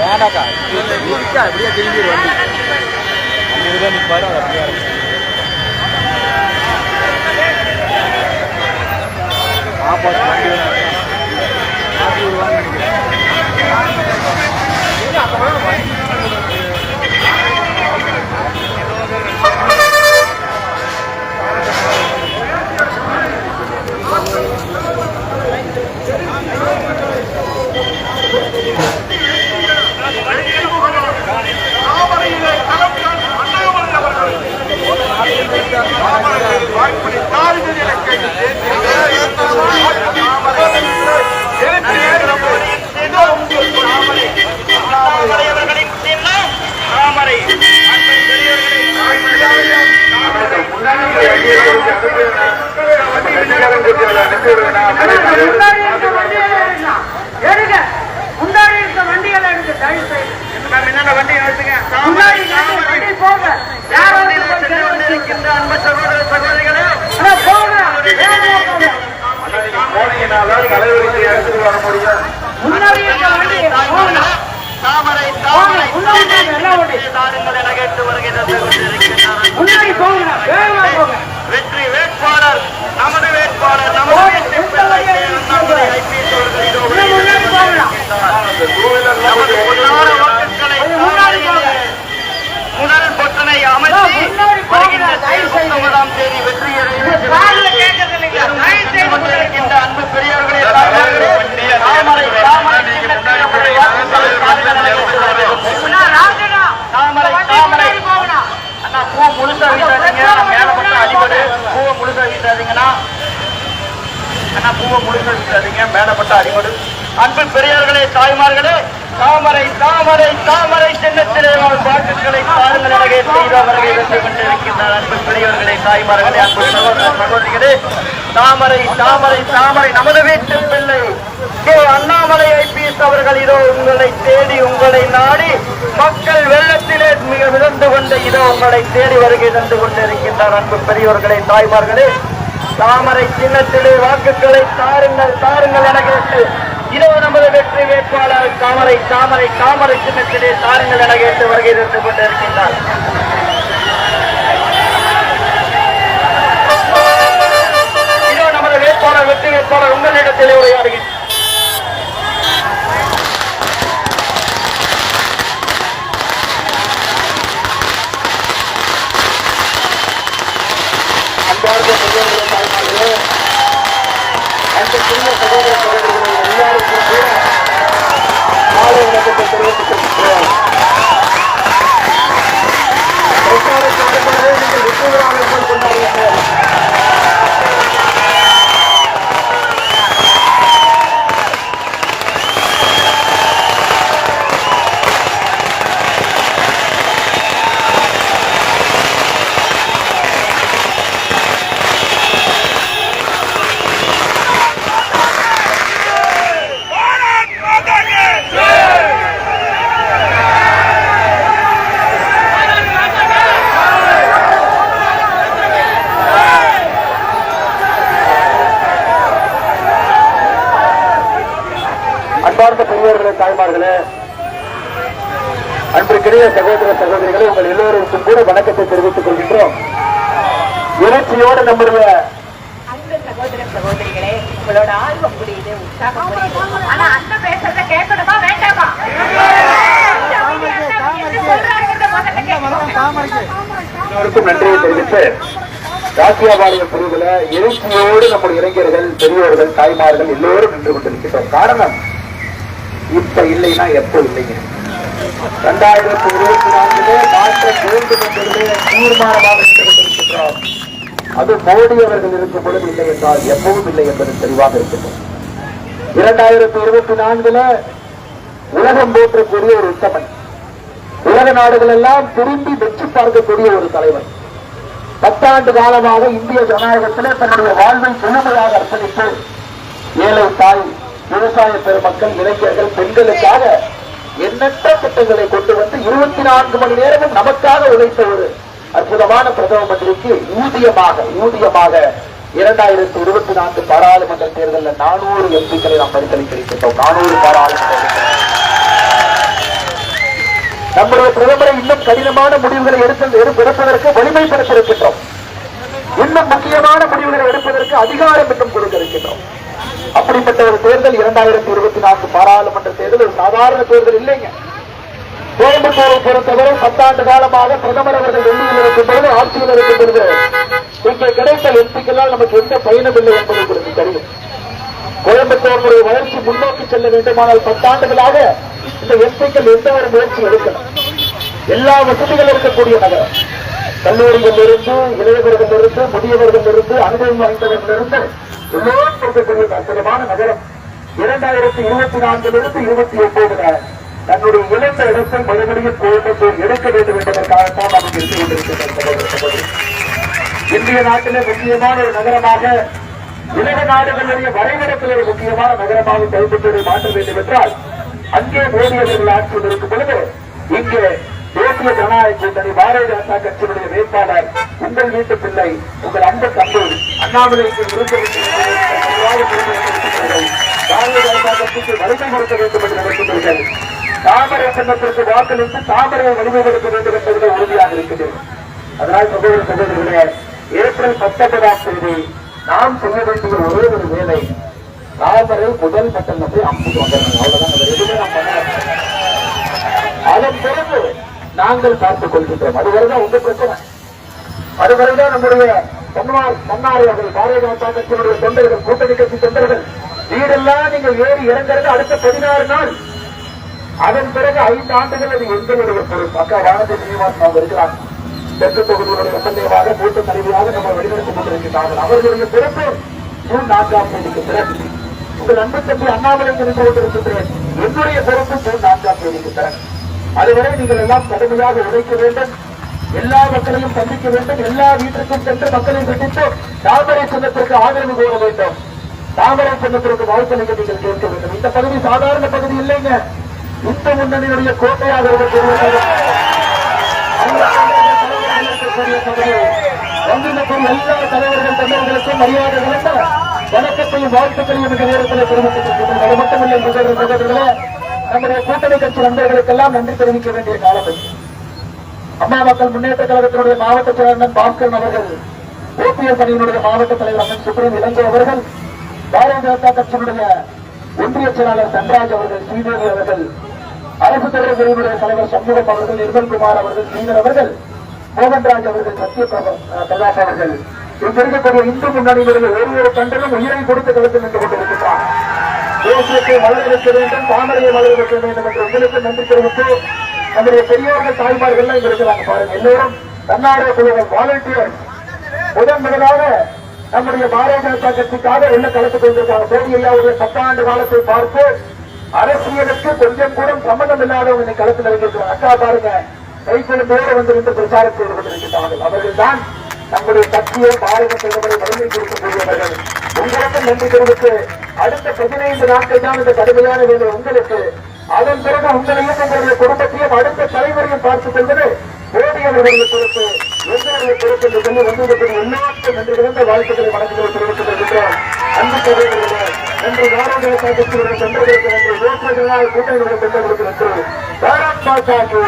வேண்டாக்கா இருக்கா அப்படியே திரும்பி வந்து அங்கே நிற்பாரு அது அப்படியே ஆப்பாஸ் வண்டி மாற்றி விடுவான்னு முன்னாடி இருக்க வண்டிகளை எடுத்து தயவு செய்து வண்டி எடுத்துங்க போங்க. அன்பு சகோதர சகோதரிகளே தலைவருக்கு எடுத்துட்டு வர முடியும். முன்னாடி இருக்க வண்டி முன்னாடி போங்க. வெற்றி வேட்பாளர் நமது வேட்பாளர் முதல் பொட்டனை அமைத்து வருகின்ற 19ஆம் தேதி வெற்றியடை அன்பு பெரியவர்களே பூ முழுசா வீசாதீங்க. மேல மட்டும் அடிபடு. பூவை முழுசா வீசாதீங்கன்னா பூவை முழுசா வீசாதீங்க. மேலப்பட்ட அடிபடு. அன்பு பெரியவர்களே தாய்மார்களே தாமரை தாமரை தாமரை சின்னத்திலே வாக்குகளை தாருங்கள் என செய்த வருகை வந்து கொண்டிருக்கின்றார். அன்பு பெரியவர்களே தாய்மார்களே அன்பு சகோதர சகோதரிகளே தாமரை தாமரை தாமரை நமது வீட்டு பிள்ளை கே அண்ணாமலை ஐபிஎஸ் அவர்கள் இதோ உங்களை தேடி உங்களை நாடி மக்கள் வெள்ளத்திலே மிக மிதந்து கொண்டு இதோ உங்களை தேடி வருகை தந்து கொண்டிருக்கின்றார். அன்பு பெரியவர்களே தாய்மார்களே தாமரை சின்னத்திலே வாக்குகளை தாருங்கள் தாருங்கள் என கேட்டு இதோ நமது வெற்றி வேட்பாளர் தாமரை தாமரை தாமரை சின்னத்திலே தாருங்கள் என கேட்டு வருகை தந்து கொண்டிருக்கின்றார். இதோ நமது வேட்பாளர் வெற்றி வேட்பாளர் உங்களிடத்திலே உரையாடுகிறேன். அந்த சின்ன சகோதர சகோதரிகளை எல்லாருக்கும் கூட நாளை விளக்கத்தை தெரிவித்திருக்கிறோம். பிரச்சாரத்திற்கு நீங்கள் வெற்றிகரமாக கொண்டாடுங்கள். அன்பார்ந்த பெரியவர்களே தாய்மார்களே அன்பிற்கிடையே சகோதர சகோதரிகளை உங்கள் எல்லோருக்கும் கூட வணக்கத்தை தெரிவித்துக் கொள்கின்றோம். எழுச்சியோடு நம்முடைய அன்பு சகோதர சகோதரிகளே உங்களோட ஆர்வம் புரியுது, உற்சாகம் புரியுது. ஆனா அந்த பேசுறத கேட்கணுமா வேண்டாமா? எல்லோருக்கும் நன்றியை தெரிவித்து ராசியாபாளையம் பிரிவுல எழுச்சியோடு நம்முடைய இளைஞர்கள் பெரியோர்கள் தாய்மார்கள் எல்லோரும் நின்று கொண்டிருக்கிறோம். காரணம் இப்ப இல்லைன்னா எப்போ இல்லைங்க. 2024 மாற்றம் வேண்டும் என்பதிலே தீர்மானமாக நின்று கொண்டிருக்கின்றோம். அது மோடி அவர்கள் இருக்கும் பொழுது இல்லை என்றால் எப்பவும் இல்லை என்பது தெளிவாக இருக்கின்றோம். 2024 உலகம் போற்றக்கூடிய ஒரு உத்தமன், உலக நாடுகள் எல்லாம் திரும்பி வெற்றி பார்க்கக்கூடிய ஒரு தலைவர். 10 ஆண்டு காலமாக இந்திய ஜனநாயகத்திலே தன்னுடைய வாழ்வை முழுமையாக அர்ப்பணித்து ஏழை தாய், விவசாய பெருமக்கள், இளைஞர்கள், பெண்களுக்காக எண்ணற்ற திட்டங்களை கொண்டு வந்து 24 மணி நேரமும் நமக்காக உழைத்த ஒரு அற்புதமான பிரதம மந்திரிக்கு ஊதியமாக 2024 பாராளுமன்ற தேர்தலில் 400 எம்பிக்களை நாம் பரிசீலித்திருக்கின்றோம். 400 பாராளுமன்ற நம்முடைய பிரதமரை இன்னும் கடினமான முடிவுகளை எடுப்பதற்கு வலிமைப்படுத்திருக்கின்றோம். இன்னும் முக்கியமான முடிவுகளை எடுப்பதற்கு அதிகாரம் இன்னும் கொடுக்க இருக்கின்றோம். அப்படிப்பட்ட ஒரு தேர்தல் 2024 பாராளுமன்ற தேர்தல் ஒரு சாதாரண தேர்தல் இல்லைங்க. கோயம்புத்தூரை பொறுத்தவரை 10 ஆண்டு காலமாக பிரதமர் அவர்கள் டெல்லியில் இருக்கும் பொழுது, ஆட்சியில் இருக்கும் பொழுது இங்கே கிடைத்த எம்பிக்களால் நமக்கு எந்த பயனும் இல்லை என்பது உங்களுக்கு தெரியும். கோயம்புத்தூருடைய வளர்ச்சி முன்னோக்கி செல்ல வேண்டுமானால் 10 ஆண்டுகளாக இந்த எம்பிக்கள் எந்த ஒரு முயற்சி எடுக்கணும். எல்லா வசதிகள் இருக்கக்கூடிய நகரம், கல்லூரிகளிலிருந்து, இளைஞர்களிலிருந்து, முதியவர்களிலிருந்து, அனுபவம் வாய்ந்தவர்களிலிருந்து எல்லோரும் இருக்கக்கூடிய அற்புதமான நகரம். 2024 29 தன்னுடைய இழந்த இடத்தை மறுபடியும் கோயம்புத்தூர் எடுக்க வேண்டும் என்பதற்காகத்தான் நமக்கு இருந்து கொண்டிருக்கின்ற இந்திய நாட்டிலே முக்கியமான ஒரு நகரமாக, உலக நாடுகளுடைய வரைபடத்தில் ஒரு முக்கியமான நகரமாக கோயம்புத்தூரை மாற்ற வேண்டும் என்றால் அங்கே மோடி அவர்கள் ஆட்சியில் இருக்கும் பொழுது இங்கே தேசிய ஜனநாயக கூட்டணி பாரதிய ஜனதா கட்சியினுடைய வேட்பாளர் உங்கள் வீட்டு பிள்ளை, உங்கள் அன்பு தம்பி அண்ணாமலைக்கு பாரதிய ஜனதா கட்சிக்கு வலிமைப்படுத்த வேண்டும் என்று நினைக்கின்றீர்கள். தாமரை சின்னத்திற்கு வாக்களித்து தாமரையை வலிமைப்படுத்த வேண்டும் என்பதில் உறுதியாக இருக்கிறது. அதனால் சகோதர சகோதரர்களே, ஏப்ரல் 19ஆம் தேதி நாம் செய்ய வேண்டிய ஒரே ஒரு வேலை, தாமரை முதல் பட்டம் போய் அம்புட்டு வந்தாங்க. அவ்வளவுதான், எதுவுமே நாம் பண்ணலாம். அதன் பிறகு நாங்கள் பார்த்துக் கொள்கின்றோம். அதுவரைதான் உங்க பிரச்சனை. அதுவரைதான் நம்முடைய பொன்னாரி அவர்கள், பாரதிய ஜனதா கட்சியினுடைய தொண்டர்கள், கூட்டணி கட்சி தொண்டர்கள் வீடெல்லாம் நீங்கள் ஏறி இறங்கிறது அடுத்த 16 நாள். அதன் பிறகு 5 ஆண்டுகள் அது எங்களுடைய பொறுப்பு. அக்கா வானதி சீனிவாசன் அவங்க இருக்கிறாங்க, தெற்கு தொகுதியுடைய எம்எல்ஏவாக, மூத்த தலைவியாக நம்ம வெளிநடத்திக் கொண்டிருக்கிறார்கள். அவர்களுடைய பொறுப்பு ஜூன் 4ஆம் தேதிக்கு பிறகு. உங்கள் அன்பு தம்பி அண்ணாமலை நினைத்து கொண்டிருக்கின்றேன், என்னுடைய பொறுப்பு ஜூன் 4ஆம் தேதிக்கு பிறகு. அதுவரை நீங்கள் எல்லாம் கடுமையாக உழைக்க வேண்டும், எல்லா மக்களையும் சந்திக்க வேண்டும், எல்லா வீட்டுக்கும் சென்று மக்களை சந்தித்து தாமரை சின்னத்திற்கு ஆதரவு கோர வேண்டும், தாமரை சின்னத்திற்கு வாய்ப்பளிக்க நீங்கள் கேட்க வேண்டும். இந்த பகுதி சாதாரண பகுதி இல்லைங்க, இந்த முன்னணியுடைய கோட்டையாக இருக்கக்கூடிய எல்லா தலைவர்கள் தமிழர்களுக்கும் மரியாதை கலந்த வணக்கத்தையும் வாழ்த்துக்களையும் இந்த நேரத்தில் தெரிவித்திருக்கின்றனர். அது மட்டுமில்லை சகோதரர்களே, நம்முடைய கூட்டணி கட்சி நண்பர்களுக்கெல்லாம் நன்றி தெரிவிக்க வேண்டிய காலம். அம்மா மக்கள் முன்னேற்ற கழகத்தினுடைய மாவட்ட செயலாளர் பாஸ்கரன் அவர்கள், ஓபிஎஸ் அணியினுடைய மாவட்ட தலைவர் அண்ணன் சுப்ரீம் இளங்கோ அவர்கள், பாரதிய ஜனதா கட்சியினுடைய ஒன்றிய செயலாளர் தன்ராஜ் அவர்கள், ஸ்ரீதேவி அவர்கள், அரசு தலைவர் பிரிவினுடைய தலைவர் சண்முகம் அவர்கள், நிர்மல்குமார் அவர்கள், ஸ்ரீதர் அவர்கள், மோகன்ராஜ் அவர்கள், சத்ய பிரகாஷ் அவர்கள், இங்கிருக்கக்கூடிய இந்து முன்னணியினுடைய ஒரு கண்டனும் உயிரை கொடுத்து கலந்து நின்று கொண்டிருக்கிறார். தேசியத்தை வளர்க்க வேண்டும், தாமரையை வளர்க்க வேண்டும் என்று உங்களுக்கு நன்றி தெரிவித்து, நம்முடைய பெரியவர்கள் தாய்மார்கள் இங்க இருக்கிறாங்க பாருங்க, எல்லோரும் தன்னார்வ குழுக்கள், வாலண்டியர் முதலாக நம்முடைய பாரதிய ஜனதா கட்சிக்காக உள்ள கலத்துக் கொண்டிருக்காங்க. மோடி ஐயாவுடைய 10 ஆண்டு காலத்தை பார்த்து அரசியலுக்கு கொஞ்சம் கூட சம்பந்தம் இல்லாதவங்க இன்னைக்கு களத்தில் வைத்திருக்கிறார். அக்கா பாருங்க, கைக்குழந்தையோடு வந்து நின்று பிரச்சாரம் செய்து கொண்டிருக்கிறார்கள். அவர்கள் தான் நம்முடைய கட்சியை பாரத பிரதமரை வலிமை கொடுக்கக்கூடியவர்கள். உங்களுக்கும் நன்றி தெரிவித்து, அடுத்த 15 நாட்கள் தான் இந்த கடுமையான வேலை உங்களுக்கு. அதன் பிறகு உங்களையும் உங்களுடைய குடும்பத்தையும் அடுத்த தலைவரையும் பார்த்துக் கொள்வது மோடி அவர்களுடைய பொறுப்பு, எங்களுடைய பொறுப்பு என்று சொல்லி வந்திருக்கிற எல்லாருக்கும் நன்றி கலந்த வாழ்த்துக்களை வணக்கங்களை தெரிவித்துக் கொள்கின்றோம். அன்பு சகோதரர்களே, நன்றி பாரதிய ஜனதா கட்சியுடைய தொண்டர்களுக்கு நன்றி, தேசிய ஜனநாயக கூட்டணியுடைய தொண்டர்களுக்கு நன்றி. பாரத் மாதா கி